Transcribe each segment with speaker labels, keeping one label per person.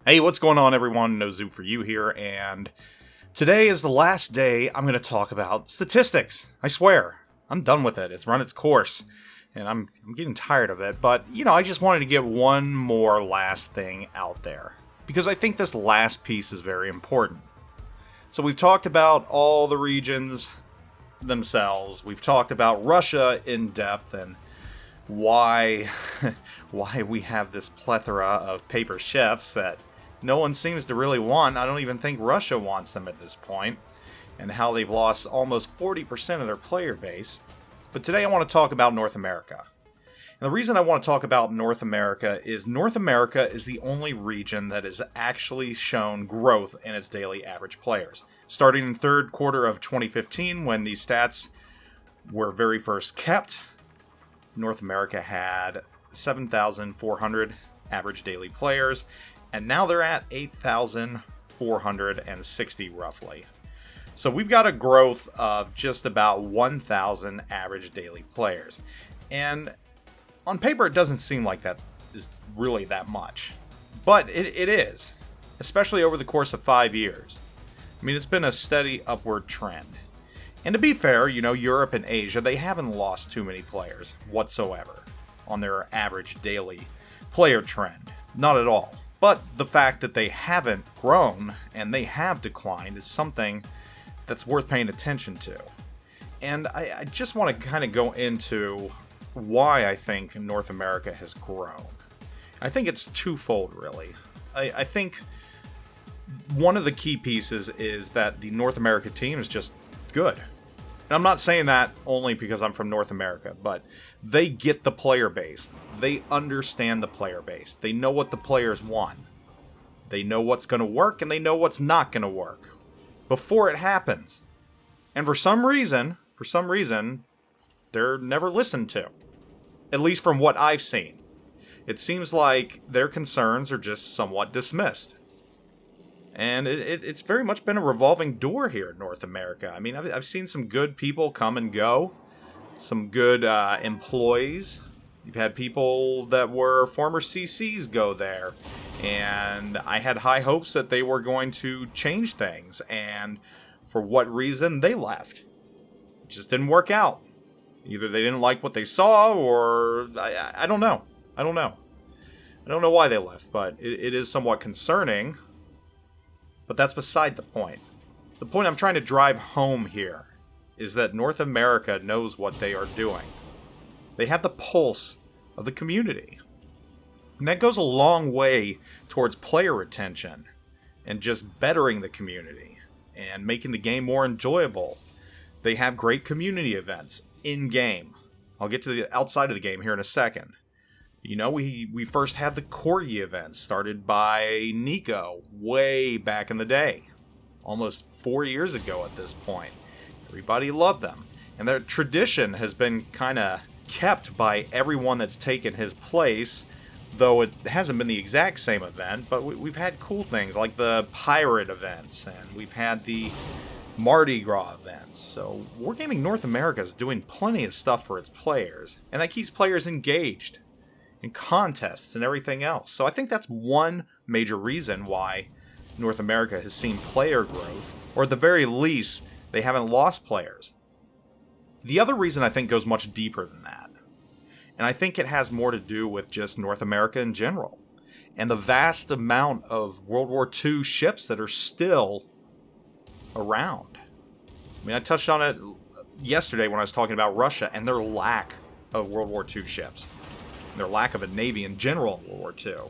Speaker 1: Hey, what's going on, everyone? NoZoupForYou here, and today is the last day I'm going to talk about statistics. I swear, I'm done with it. It's run its course, and I'm getting tired of it. But, I just wanted to get one more last thing out there, because I think this last piece is very important. So we've talked about all the regions themselves. We've talked about Russia in depth, and why we have this plethora of paper ships that no one seems to really want. I don't even think Russia wants them at this point, and how they've lost almost 40% of their player base. But today I want to talk about North America. And the reason I want to talk about North America is the only region that has actually shown growth in its daily average players. Starting in third quarter of 2015, when these stats were very first kept, North America had 7,400 average daily players, and now they're at 8,460 roughly. So we've got a growth of just about 1,000 average daily players. And on paper, it doesn't seem like that is really that much. But it is, especially over the course of 5 years. I mean, it's been a steady upward trend. And to be fair, Europe and Asia, they haven't lost too many players whatsoever on their average daily player trend. Not at all. But the fact that they haven't grown and they have declined is something that's worth paying attention to. And I just want to kind of go into why I think North America has grown. I think it's twofold, really. I think one of the key pieces is that the North America team is just good. And I'm not saying that only because I'm from North America, but they get the player base. They understand the player base. They know what the players want. They know what's going to work, and they know what's not going to work before it happens. And for some reason, they're never listened to. At least from what I've seen. It seems like their concerns are just somewhat dismissed. And it's very much been a revolving door here in North America. I mean, I've seen some good people come and go. Some good employees. You've had people that were former CCs go there. And I had high hopes that they were going to change things. And for what reason, they left. It just didn't work out. Either they didn't like what they saw, or I don't know. I don't know why they left, but it is somewhat concerning. But that's beside the point. The point I'm trying to drive home here is that North America knows what they are doing. They have the pulse of the community. And that goes a long way towards player retention and just bettering the community and making the game more enjoyable. They have great community events in-game. I'll get to the outside of the game here in a second. We first had the Corgi events started by Nico way back in the day. Almost 4 years ago at this point. Everybody loved them. And their tradition has been kind of kept by everyone that's taken his place, though it hasn't been the exact same event, but we've had cool things like the pirate events, and we've had the Mardi Gras events. So Wargaming North America is doing plenty of stuff for its players, and that keeps players engaged in contests and everything else. So I think that's one major reason why North America has seen player growth, or at the very least, they haven't lost players. The other reason I think goes much deeper than that. And I think it has more to do with just North America in general. And the vast amount of World War II ships that are still around. I mean, I touched on it yesterday when I was talking about Russia and their lack of World War II ships. And their lack of a navy in general in World War II. The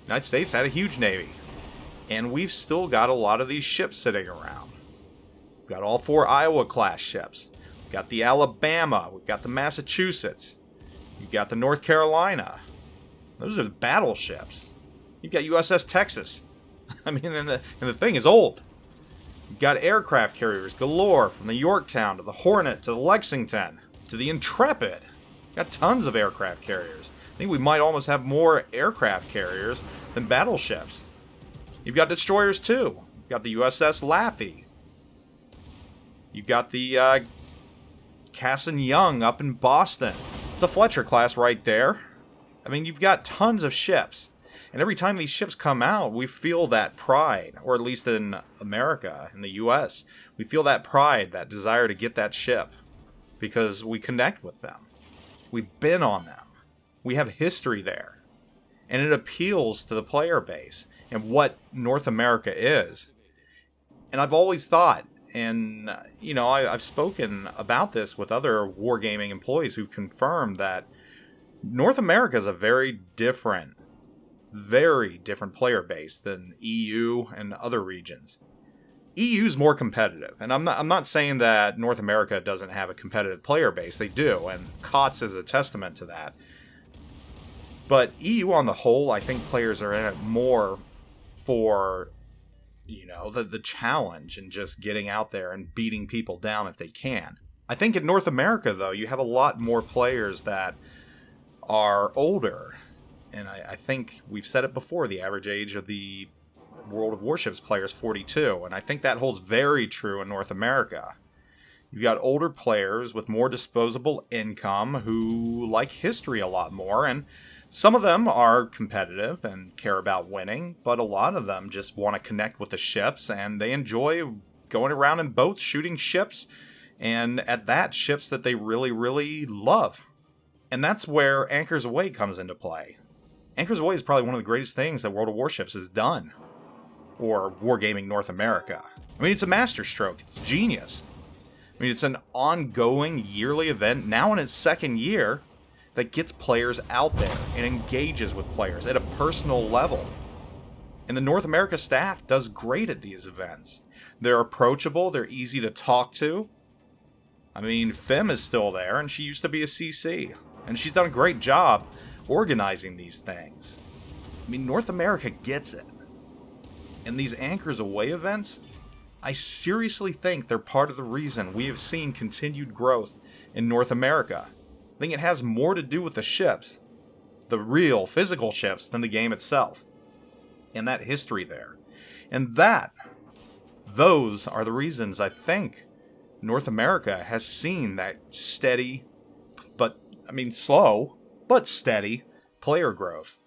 Speaker 1: United States had a huge navy. And we've still got a lot of these ships sitting around. We've got all 4 Iowa-class ships. We've got the Alabama. We've got the Massachusetts. You've got the North Carolina. Those are the battleships. You've got USS Texas. I mean, and the thing is old. You've got aircraft carriers galore, from the Yorktown to the Hornet to the Lexington to the Intrepid. You've got tons of aircraft carriers. I think we might almost have more aircraft carriers than battleships. You've got destroyers too. You've got the USS Laffey. You've got the Cass and Young up in Boston. It's a Fletcher class right there. I mean, you've got tons of ships. And every time these ships come out, we feel that pride, or at least in America, in the US, we feel that pride, that desire to get that ship because we connect with them. We've been on them. We have history there. And it appeals to the player base and what North America is. And I've always thought, and I've spoken about this with other wargaming employees who've confirmed that North America is a very different player base than EU and other regions. EU's more competitive, and I'm not saying that North America doesn't have a competitive player base. They do, and COTS is a testament to that. But EU on the whole, I think players are in it more for the challenge and just getting out there and beating people down if they can. I think in North America, though, you have a lot more players that are older. And I think we've said it before, the average age of the World of Warships player is 42. And I think that holds very true in North America. You've got older players with more disposable income who like history a lot more, and some of them are competitive and care about winning, but a lot of them just want to connect with the ships, and they enjoy going around in boats, shooting ships, and at that, ships that they really, really love. And that's where Anchors Aweigh comes into play. Anchors Aweigh is probably one of the greatest things that World of Warships has done, or Wargaming North America. I mean, it's a masterstroke. It's genius. I mean, it's an ongoing yearly event, now in its second year, that gets players out there and engages with players at a personal level. And the North America staff does great at these events. They're approachable, they're easy to talk to. I mean, Fem is still there, and she used to be a CC. And she's done a great job organizing these things. I mean, North America gets it. And these Anchors Aweigh events, I seriously think they're part of the reason we have seen continued growth in North America. I think it has more to do with the ships, the real physical ships, than the game itself. And that history there. And those are the reasons I think North America has seen that steady, slow, but steady player growth.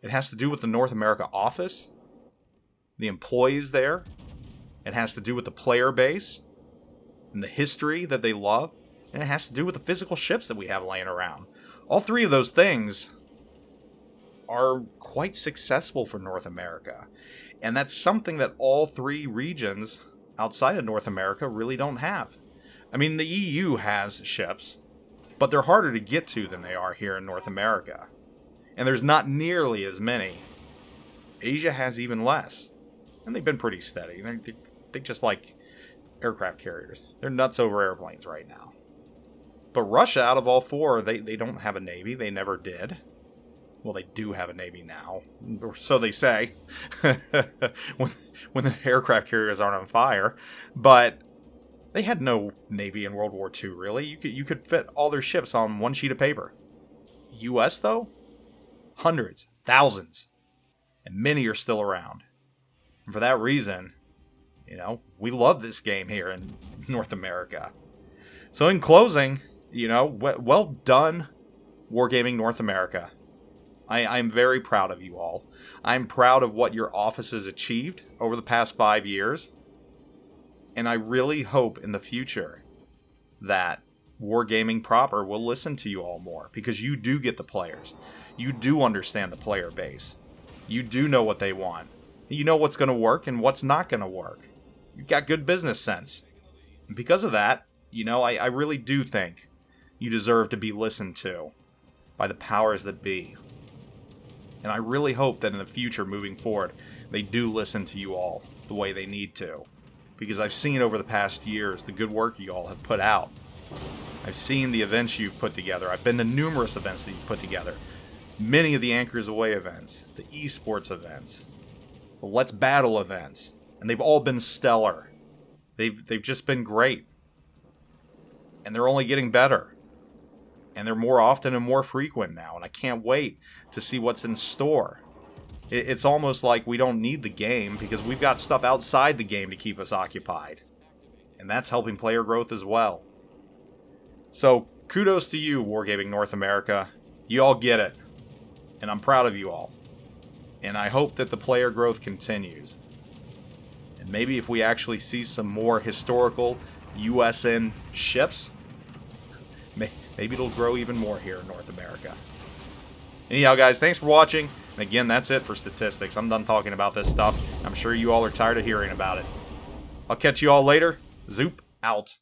Speaker 1: It has to do with the North America office, the employees there. It has to do with the player base and the history that they love. And it has to do with the physical ships that we have laying around. All three of those things are quite successful for North America. And that's something that all three regions outside of North America really don't have. I mean, the EU has ships, but they're harder to get to than they are here in North America. And there's not nearly as many. Asia has even less. And they've been pretty steady. They just like aircraft carriers. They're nuts over airplanes right now. But Russia, out of all four, they don't have a navy. They never did. Well, they do have a navy now, or so they say, when the aircraft carriers aren't on fire. But they had no navy in World War II, really. You could fit all their ships on one sheet of paper. U.S., though? Hundreds, thousands, and many are still around. And for that reason, we love this game here in North America. So in closing, well done, Wargaming North America. I'm very proud of you all. I'm proud of what your office has achieved over the past 5 years. And I really hope in the future that Wargaming proper will listen to you all more, because you do get the players. You do understand the player base. You do know what they want. You know what's going to work and what's not going to work. You've got good business sense. And because of that, I really do think you deserve to be listened to by the powers that be. And I really hope that in the future, moving forward, they do listen to you all the way they need to. Because I've seen over the past years the good work you all have put out. I've seen the events you've put together. I've been to numerous events that you've put together. Many of the Anchors Aweigh events, the esports events, the Let's Battle events. And they've all been stellar. They've just been great. And they're only getting better. And they're more often and more frequent now. And I can't wait to see what's in store. It's almost like we don't need the game, because we've got stuff outside the game to keep us occupied. And that's helping player growth as well. So, kudos to you, Wargaming North America. You all get it. And I'm proud of you all. And I hope that the player growth continues. And maybe if we actually see some more historical USN ships, maybe it'll grow even more here in North America. Anyhow, guys, thanks for watching. And again, that's it for statistics. I'm done talking about this stuff. I'm sure you all are tired of hearing about it. I'll catch you all later. Zoop out.